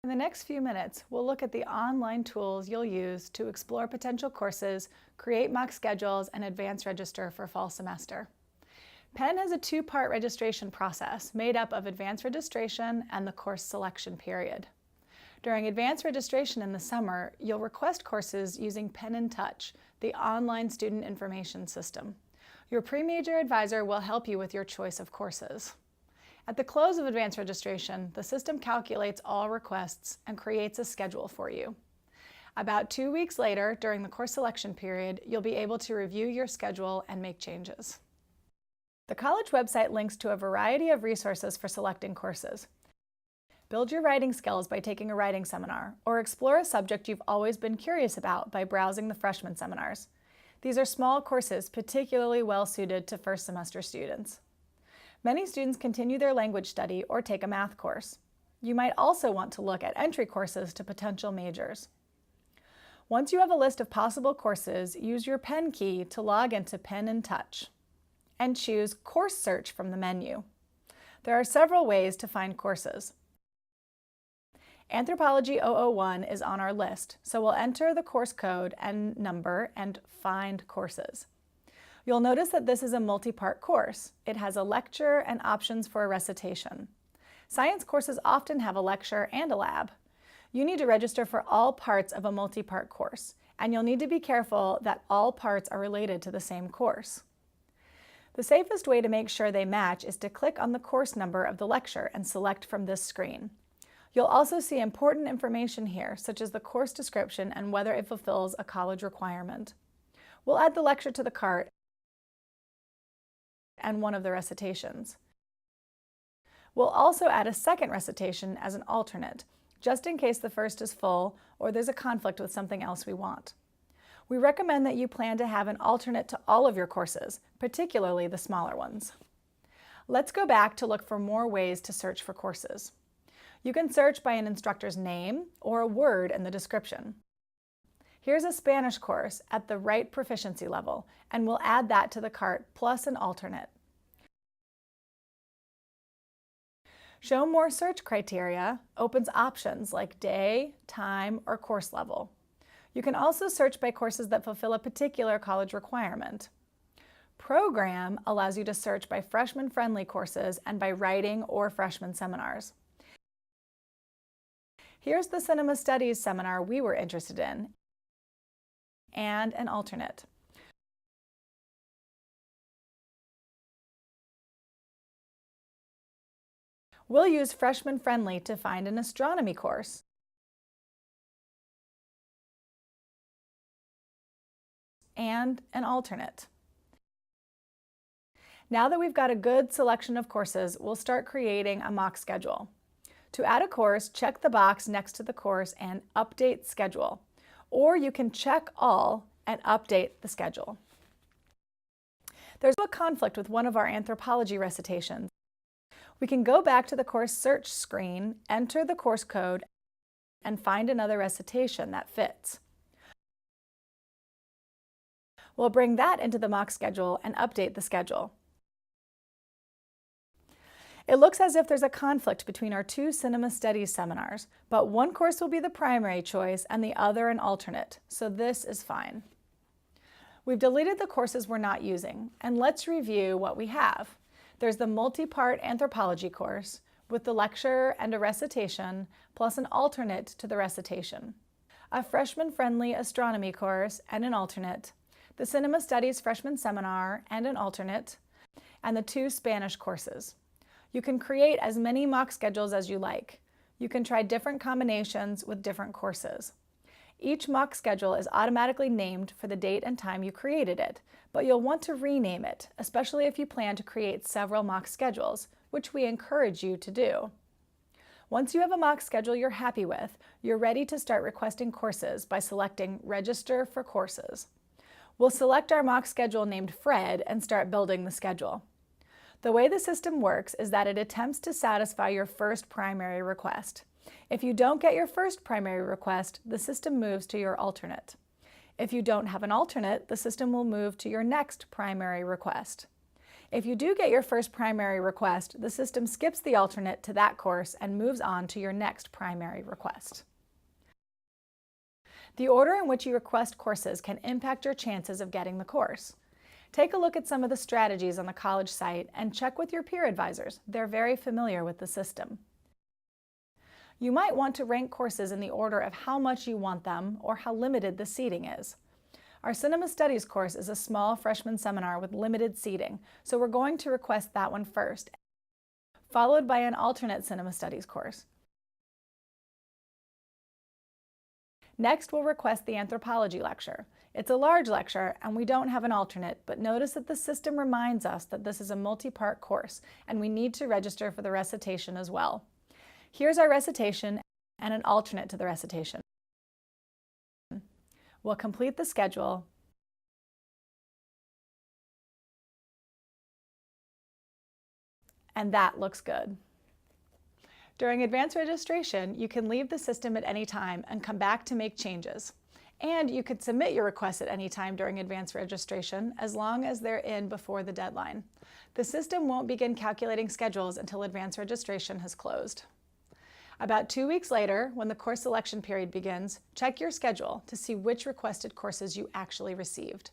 In the next few minutes, we'll look at the online tools you'll use to explore potential courses, create mock schedules, and advance register for fall semester. Penn has a two-part registration process made up of advanced registration and the course selection period. During advanced registration in the summer, you'll request courses using Penn in Touch, the online student information system. Your pre-major advisor will help you with your choice of courses. At the close of advanced registration, the system calculates all requests and creates a schedule for you. About 2 weeks later, during the course selection period, you'll be able to review your schedule and make changes. The college website links to a variety of resources for selecting courses. Build your writing skills by taking a writing seminar, or explore a subject you've always been curious about by browsing the freshman seminars. These are small courses particularly well suited to first semester students. Many students continue their language study or take a math course. You might also want to look at entry courses to potential majors. Once you have a list of possible courses, use your Penn key to log into Penn in Touch and choose Course Search from the menu. There are several ways to find courses. Anthropology 001 is on our list, so we'll enter the course code and number and find courses. You'll notice that this is a multi-part course. It has a lecture and options for a recitation. Science courses often have a lecture and a lab. You need to register for all parts of a multi-part course, and you'll need to be careful that all parts are related to the same course. The safest way to make sure they match is to click on the course number of the lecture and select from this screen. You'll also see important information here, such as the course description and whether it fulfills a college requirement. We'll add the lecture to the cart and one of the recitations. We'll also add a second recitation as an alternate, just in case the first is full or there's a conflict with something else we want. We recommend that you plan to have an alternate to all of your courses, particularly the smaller ones. Let's go back to look for more ways to search for courses. You can search by an instructor's name or a word in the description. Here's a Spanish course at the right proficiency level, and we'll add that to the cart plus an alternate. Show More Search Criteria opens options like day, time, or course level. You can also search by courses that fulfill a particular college requirement. Program allows you to search by freshman-friendly courses and by writing or freshman seminars. Here's the Cinema Studies seminar we were interested in, and an alternate. We'll use Freshman Friendly to find an astronomy course. And an alternate. Now that we've got a good selection of courses, we'll start creating a mock schedule. To add a course, check the box next to the course and Update Schedule. Or you can check all and update the schedule. There's a conflict with one of our anthropology recitations. We can go back to the course search screen, enter the course code, and find another recitation that fits. We'll bring that into the mock schedule and update the schedule. It looks as if there's a conflict between our two Cinema Studies seminars, but one course will be the primary choice and the other an alternate, so this is fine. We've deleted the courses we're not using, and let's review what we have. There's the multi-part anthropology course with the lecture and a recitation, plus an alternate to the recitation. A freshman-friendly astronomy course and an alternate, the Cinema Studies freshman seminar and an alternate, and the two Spanish courses. You can create as many mock schedules as you like. You can try different combinations with different courses. Each mock schedule is automatically named for the date and time you created it, but you'll want to rename it, especially if you plan to create several mock schedules, which we encourage you to do. Once you have a mock schedule you're happy with, you're ready to start requesting courses by selecting Register for Courses. We'll select our mock schedule named Fred and start building the schedule. The way the system works is that it attempts to satisfy your first primary request. If you don't get your first primary request, the system moves to your alternate. If you don't have an alternate, the system will move to your next primary request. If you do get your first primary request, the system skips the alternate to that course and moves on to your next primary request. The order in which you request courses can impact your chances of getting the course. Take a look at some of the strategies on the college site and check with your peer advisors. They're very familiar with the system. You might want to rank courses in the order of how much you want them or how limited the seating is. Our Cinema Studies course is a small freshman seminar with limited seating, so we're going to request that one first, followed by an alternate Cinema Studies course. Next, we'll request the anthropology lecture. It's a large lecture, and we don't have an alternate, but notice that the system reminds us that this is a multi-part course, and we need to register for the recitation as well. Here's our recitation and an alternate to the recitation. We'll complete the schedule and that looks good. During advanced registration, you can leave the system at any time and come back to make changes. And you could submit your requests at any time during advanced registration as long as they're in before the deadline. The system won't begin calculating schedules until advanced registration has closed. About 2 weeks later, when the course selection period begins, check your schedule to see which requested courses you actually received.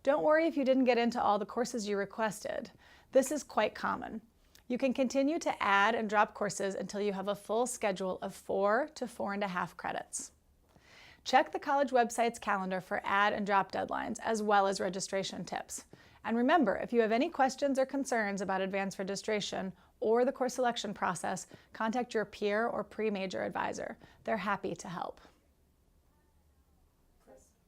Don't worry if you didn't get into all the courses you requested. This is quite common. You can continue to add and drop courses until you have a full schedule of 4 to 4.5 credits. Check the college website's calendar for add and drop deadlines, as well as registration tips. And remember, if you have any questions or concerns about advanced registration or the course selection process, contact your peer or pre-major advisor. They're happy to help.